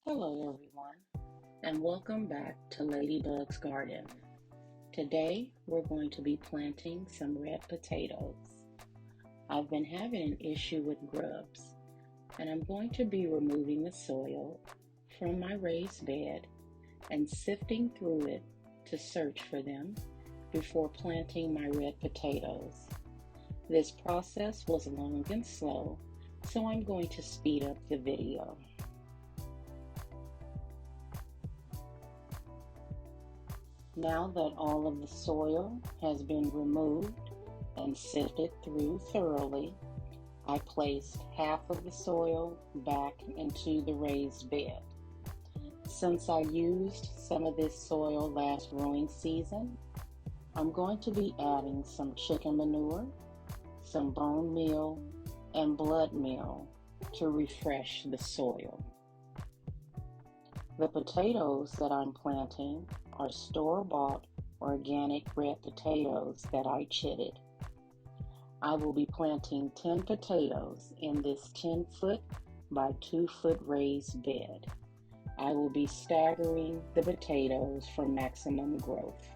Hello everyone, and welcome back to Ladybug's Garden. Today we're going to be planting some red potatoes. I've been having an issue with grubs, and I'm going to be removing the soil from my raised bed and sifting through it to search for them before planting my red potatoes. This process was long and slow, so I'm going to speed up the video. Now that all of the soil has been removed and sifted through thoroughly, I placed half of the soil back into the raised bed. Since I used some of this soil last growing season, I'm going to be adding some chicken manure, some bone meal, and blood meal to refresh the soil. The potatoes that I'm planting are store-bought organic red potatoes that I chitted. I will be planting 10 potatoes in this 10-foot by 2-foot raised bed. I will be staggering the potatoes for maximum growth.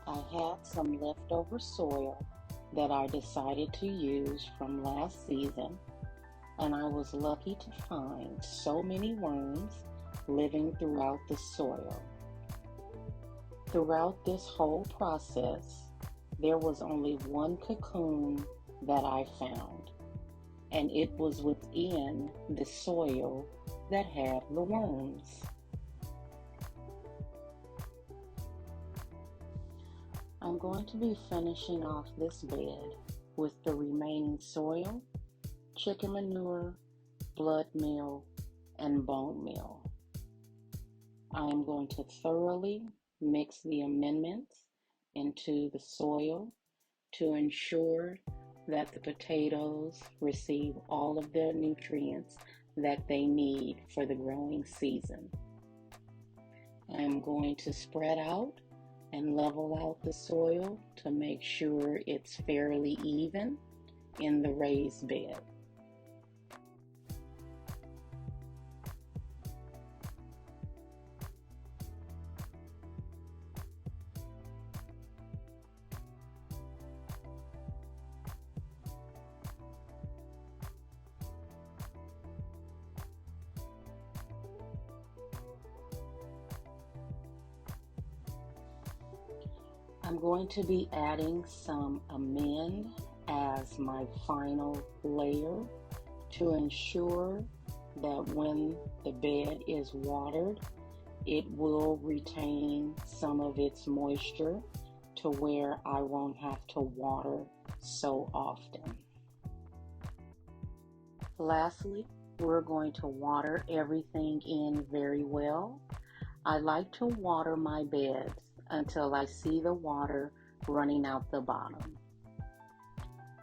I had some leftover soil that I decided to use from last season, and I was lucky to find so many worms living throughout the soil. Throughout this whole process, there was only one cocoon that I found, and it was within the soil that had the worms. I'm going to be finishing off this bed with the remaining soil, chicken manure, blood meal, and bone meal. I am going to thoroughly mix the amendments into the soil to ensure that the potatoes receive all of the nutrients that they need for the growing season. I am going to spread out and level out the soil to make sure it's fairly even in the raised bed. I'm going to be adding some amend as my final layer to ensure that when the bed is watered, it will retain some of its moisture to where I won't have to water so often. Lastly, we're going to water everything in very well. I like to water my beds until I see the water running out the bottom.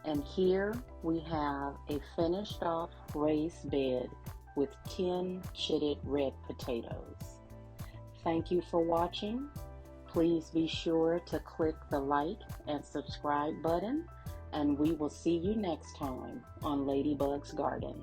And here we have a finished off raised bed with 10 chitted red potatoes. Thank you for watching. Please be sure to click the like and subscribe button, and we will see you next time on Ladybug's Garden.